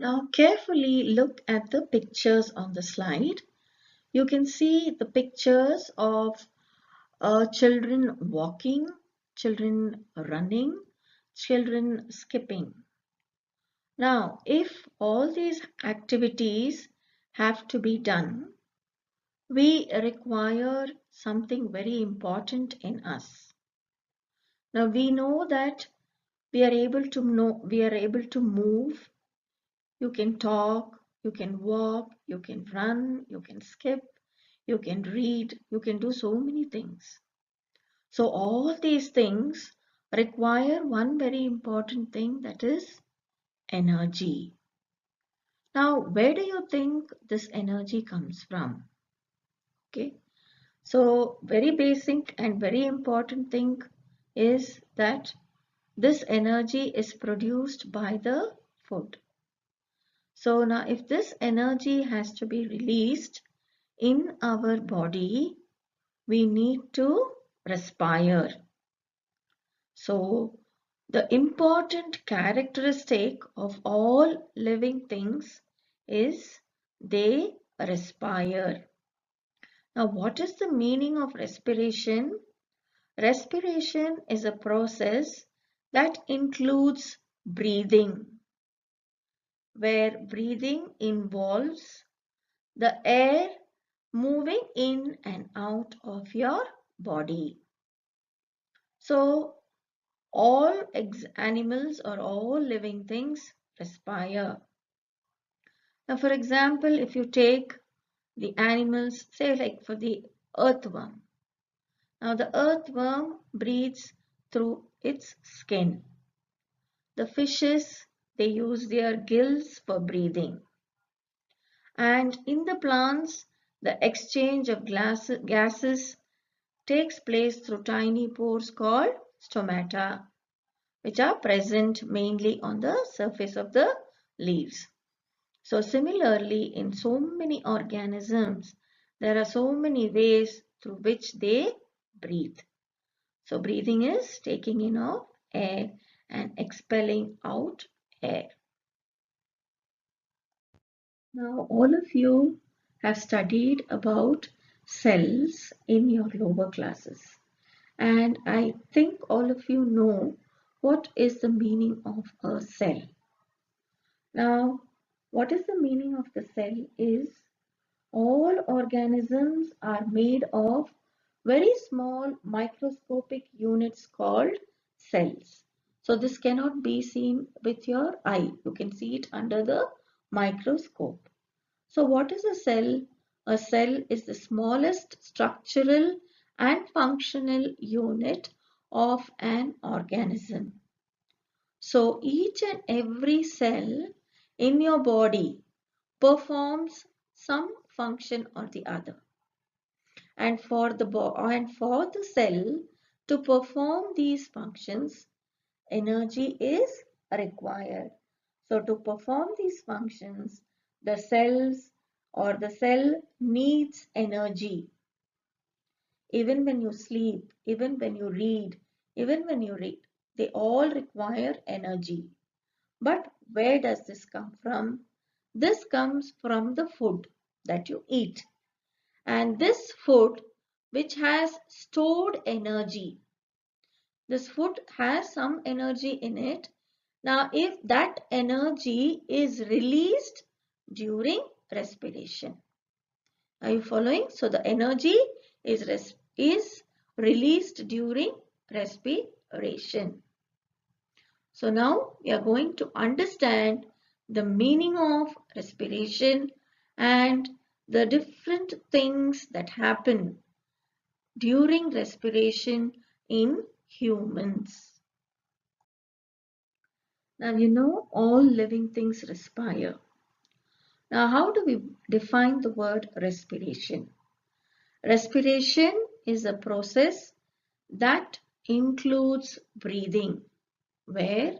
Now carefully look at the pictures on the slide. You can see the pictures of children walking, children running, children skipping. Now, if all these activities have to be done, we require something very important in us. Now we know that we are able to move. You can talk, you can walk, you can run, you can skip, you can read, you can do so many things. So all these things require one very important thing, that is energy. Now, where do you think this energy comes from? Okay. So very basic and very important thing is that this energy is produced by the food. So now if this energy has to be released in our body, we need to respire. So the important characteristic of all living things is they respire. Now what is the meaning of respiration? Respiration is a process that includes breathing, where breathing involves the air moving in and out of your body. So all animals or all living things respire. Now for example, if you take the animals, say like for the earthworm. Now the earthworm breathes through its skin. The fishes, they use their gills for breathing. And in the plants, the exchange of gases takes place through tiny pores called stomata, which are present mainly on the surface of the leaves. So similarly, in so many organisms, there are so many ways through which they breathe. So breathing is taking in of air and expelling out air. Now all of you have studied about cells in your lower classes, and I think all of you know what is the meaning of a cell. Now what is the meaning of the cell is all organisms are made of very small microscopic units called cells. So this cannot be seen with your eye. You can see it under the microscope. So what is a cell? A cell is the smallest structural and functional unit of an organism. So each and every cell in your body performs some function or the other. And for the cell to perform these functions, energy is required. So to perform these functions, the cell needs energy. Even when you sleep, even when you read, even when you read, they all require energy. But where does this come from? This comes from the food that you eat. And this food which has stored energy, this food has some energy in it. Now if that energy is released during respiration. Are you following? So the energy is released during respiration. So now we are going to understand the meaning of respiration and the different things that happen during respiration in humans. Now you know all living things respire. Now how do we define the word respiration? Respiration is a process that includes breathing, where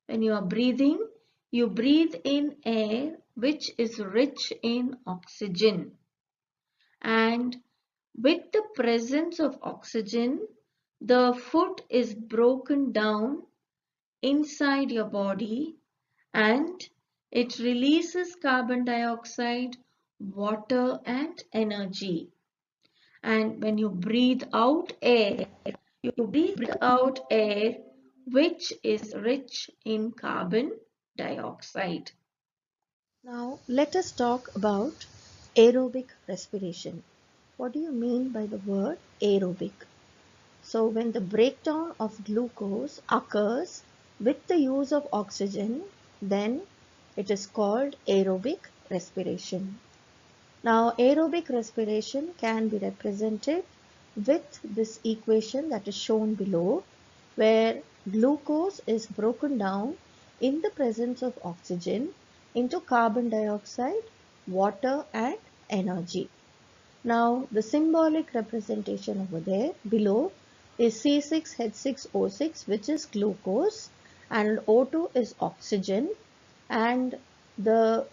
when you are breathing, you breathe in air which is rich in oxygen. And with the presence of oxygen, the food is broken down inside your body and It releases carbon dioxide, water and energy. And when you breathe out air, you breathe out air which is rich in carbon dioxide. Now let us talk about aerobic respiration. What do you mean by the word aerobic? So when the breakdown of glucose occurs with the use of oxygen, then it is called aerobic respiration. Now aerobic respiration can be represented with this equation that is shown below, where glucose is broken down in the presence of oxygen into carbon dioxide, water and energy. Now the symbolic representation over there below is C6H6O6, which is glucose, and O2 is oxygen, and the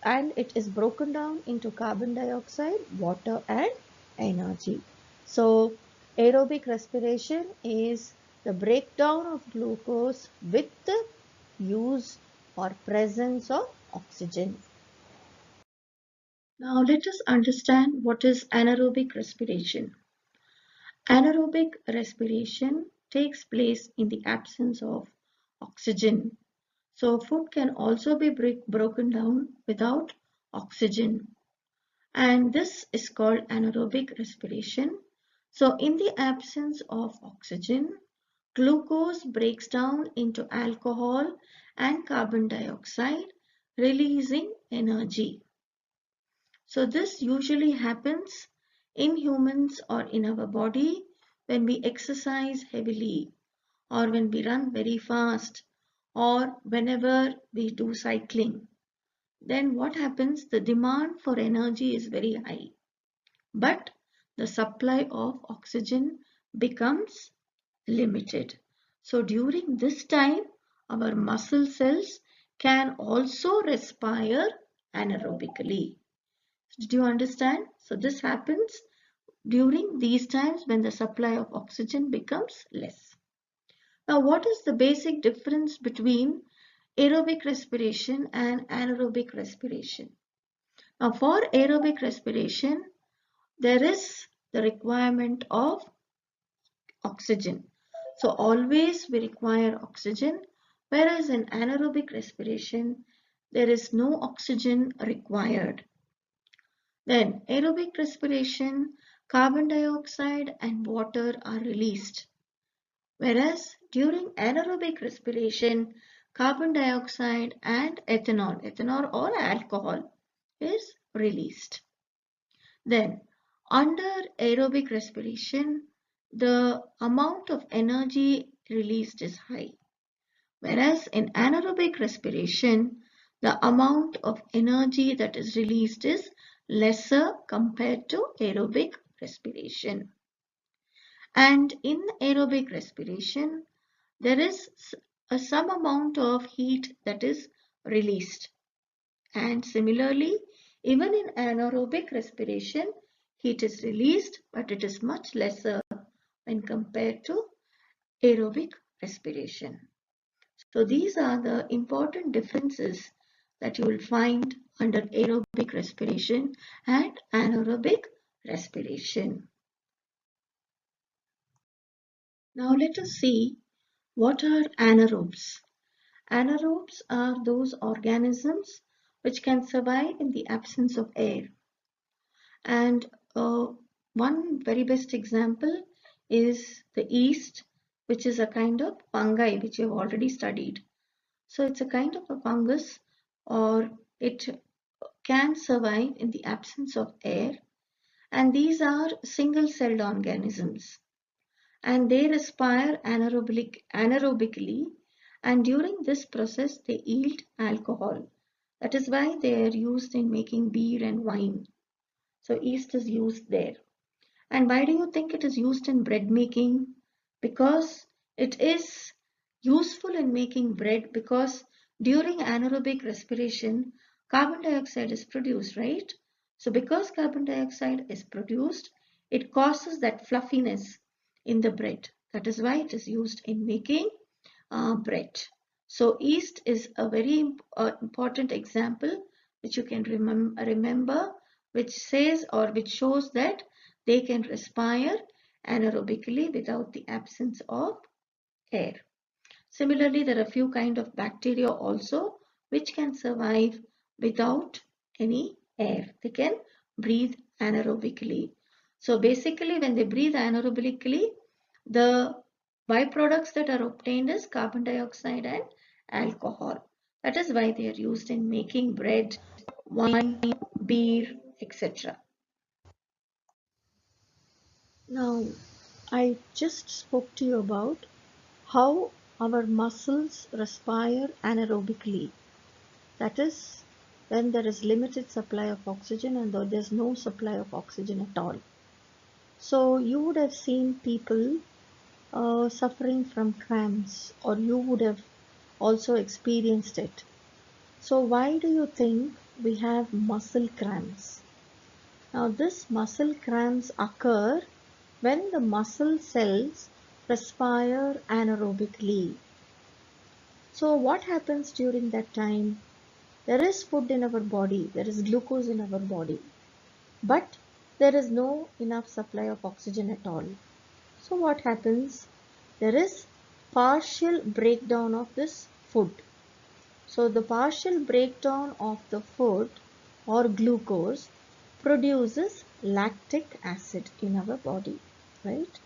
it is broken down into carbon dioxide, water and energy. So aerobic respiration is the breakdown of glucose with the use or presence of oxygen. Now let us understand what is anaerobic respiration. Anaerobic respiration takes place in the absence of oxygen. So food can also be broken down without oxygen. And this is called anaerobic respiration. So in the absence of oxygen, glucose breaks down into alcohol and carbon dioxide, releasing energy. So this usually happens in humans or in our body when we exercise heavily, or when we run very fast, or whenever we do cycling. Then what happens? The demand for energy is very high, but the supply of oxygen becomes limited. So during this time, our muscle cells can also respire anaerobically. Did you understand? So this happens during these times when the supply of oxygen becomes less. Now, what is the basic difference between aerobic respiration and anaerobic respiration? Now, for aerobic respiration, there is the requirement of oxygen. So, always we require oxygen, whereas in anaerobic respiration, there is no oxygen required. Then, aerobic respiration, carbon dioxide and water are released. Whereas during anaerobic respiration, carbon dioxide and ethanol or alcohol is released. Then under aerobic respiration, the amount of energy released is high. Whereas in anaerobic respiration, the amount of energy that is released is lesser compared to aerobic respiration. And in aerobic respiration, there is some amount of heat that is released. And similarly, even in anaerobic respiration, heat is released, but it is much lesser when compared to aerobic respiration. So these are the important differences that you will find under aerobic respiration and anaerobic respiration. Now let us see what are anaerobes. Anaerobes are those organisms which can survive in the absence of air. And one very best example is the yeast, which is a kind of fungi which you have already studied. So it's a kind of a fungus, or it can survive in the absence of air. And these are single-celled organisms. And they respire anaerobically, and during this process they yield alcohol. That is why they are used in making beer and wine. So yeast is used there. And why do you think it is used in bread making? Because it is useful in making bread, because during anaerobic respiration, carbon dioxide is produced, right? So because carbon dioxide is produced, it causes that fluffiness in the bread. That is why it is used in making bread. So yeast is a very important example which you can remember, which says or which shows that they can respire anaerobically without the absence of air. Similarly, there are a few kind of bacteria also which can survive without any air. They can breathe anaerobically. So basically, when they breathe anaerobically, the byproducts that are obtained is carbon dioxide and alcohol. That is why they are used in making bread, wine, beer, etc. Now, I just spoke to you about how our muscles respire anaerobically. That is, when there is limited supply of oxygen and though there's no supply of oxygen at all. So you would have seen people suffering from cramps, or you would have also experienced it. So why do you think we have muscle cramps? Now this muscle cramps occur when the muscle cells respire anaerobically. So what happens during that time? There is food in our body, there is glucose in our body, but there is no enough supply of oxygen at all. So what happens? There is partial breakdown of this food. So the partial breakdown of the food or glucose produces lactic acid in our body, right?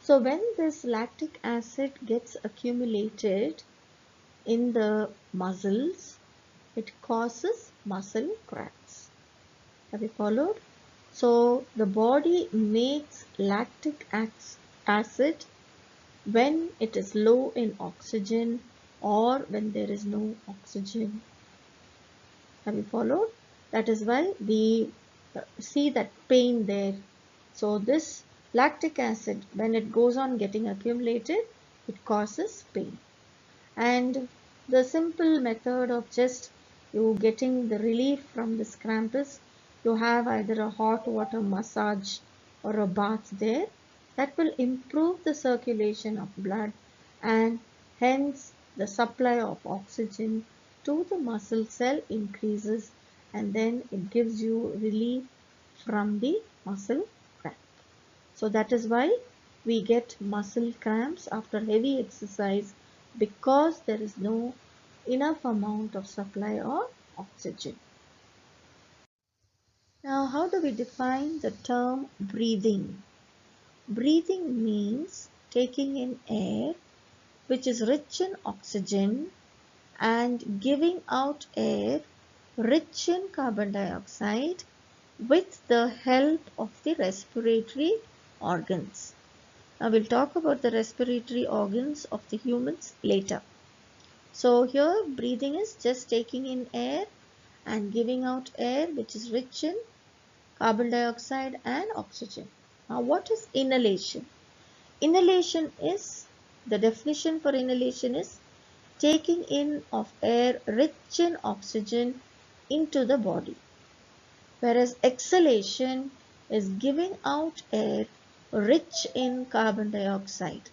So when this lactic acid gets accumulated in the muscles, it causes muscle cramps. Have you followed? So the body makes lactic acid when it is low in oxygen or when there is no oxygen. Have you followed? That is why we see that pain there. So this lactic acid, when it goes on getting accumulated, it causes pain. And the simple method of just you getting the relief from this cramp is you have either a hot water massage or a bath there. That will improve the circulation of blood and hence the supply of oxygen to the muscle cell increases, and then it gives you relief from the muscle cramp. So that is why we get muscle cramps after heavy exercise, because there is no enough amount of supply of oxygen. Now, how do we define the term breathing? Breathing means taking in air which is rich in oxygen and giving out air rich in carbon dioxide with the help of the respiratory organs. Now we'll talk about the respiratory organs of the humans later. So here breathing is just taking in air and giving out air which is rich in carbon dioxide and oxygen. Now what is inhalation? Inhalation is, the definition for inhalation is taking in of air rich in oxygen into the body, whereas exhalation is giving out air rich in carbon dioxide.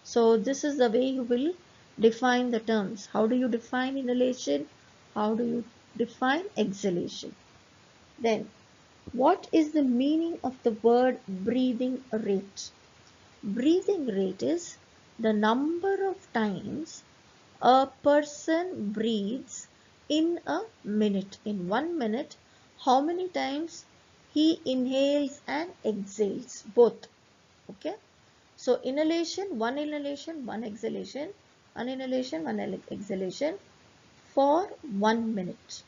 So this is the way you will define the terms. How do you define inhalation? How do you define exhalation? Then, what is the meaning of the word breathing rate? Breathing rate is the number of times a person breathes in a minute. In 1 minute, how many times he inhales and exhales, both. Okay. So inhalation, one exhalation, one inhalation, one exhalation for 1 minute.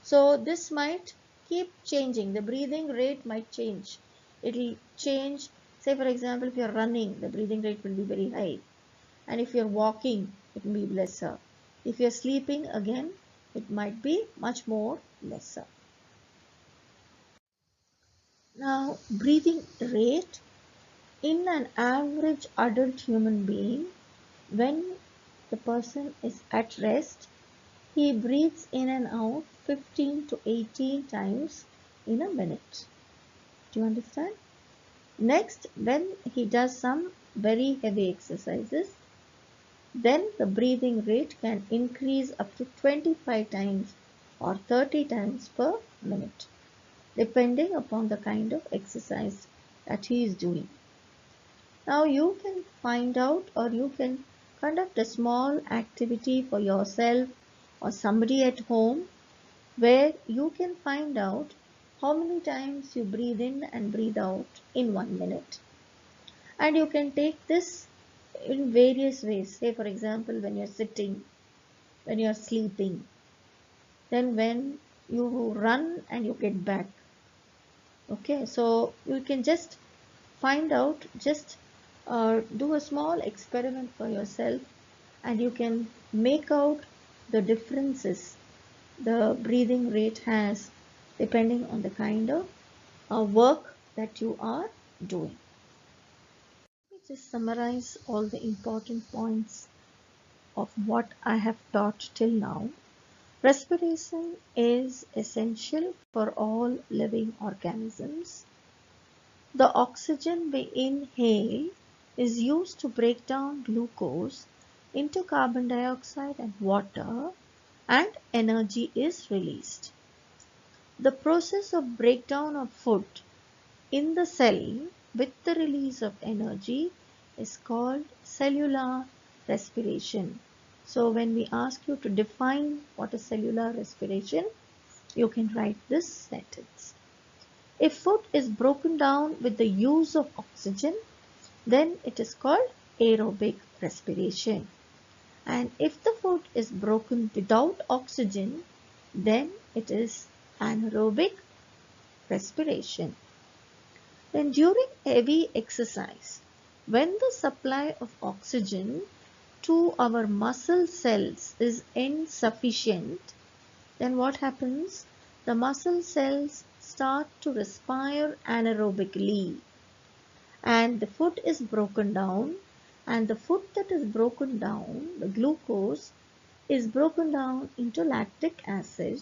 So this might keep changing. The breathing rate might change. It will change. Say for example, if you are running, the breathing rate will be very high. And if you are walking, it will be lesser. If you are sleeping, again, it might be much more lesser. Now, breathing rate in an average adult human being, when the person is at rest, he breathes in and out 15 to 18 times in a minute. Do you understand? Next, when he does some very heavy exercises, then the breathing rate can increase up to 25 times or 30 times per minute, depending upon the kind of exercise that he is doing. Now you can find out, or you can conduct a small activity for yourself or somebody at home where you can find out how many times you breathe in and breathe out in 1 minute. And you can take this in various ways. Say, for example, when you're sitting, when you're sleeping, then when you run and you get back. Okay, so you can just find out, just do a small experiment for yourself, and you can make out the differences the breathing rate has depending on the kind of work that you are doing. Let me just summarize all the important points of what I have taught till now. Respiration is essential for all living organisms. The oxygen we inhale is used to break down glucose into carbon dioxide and water, and energy is released. The process of breakdown of food in the cell with the release of energy is called cellular respiration. So when we ask you to define what is cellular respiration, you can write this sentence. If food is broken down with the use of oxygen, then it is called aerobic respiration. And if the food is broken without oxygen, then it is anaerobic respiration. Then during heavy exercise, when the supply of oxygen to our muscle cells is insufficient, then what happens? The muscle cells start to respire anaerobically, and the food is broken down, and the food that is broken down, the glucose, is broken down into lactic acid,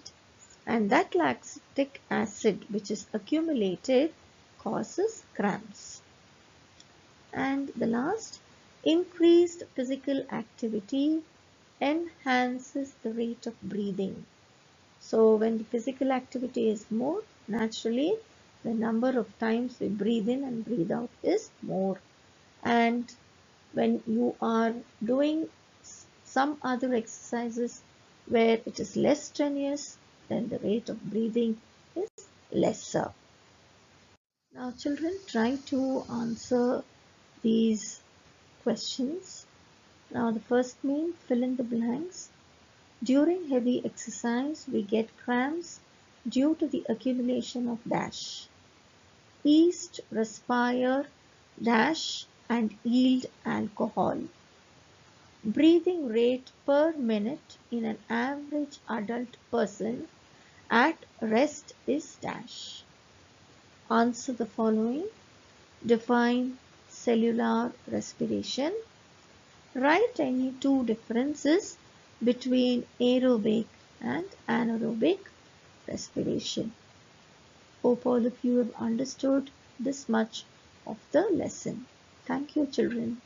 and that lactic acid which is accumulated causes cramps. And the last, increased physical activity enhances the rate of breathing. So when the physical activity is more, naturally the number of times we breathe in and breathe out is more. And when you are doing some other exercises where it is less strenuous, then the rate of breathing is lesser. Now children, try to answer these questions. Now the first mean, fill in the blanks. During heavy exercise, we get cramps due to the accumulation of dash. Yeast respire dash and yield alcohol. Breathing rate per minute in an average adult person at rest is dash. Answer the following. Define cellular respiration. Write any two differences between aerobic and anaerobic respiration. Hope all of you have understood this much of the lesson. Thank you, children.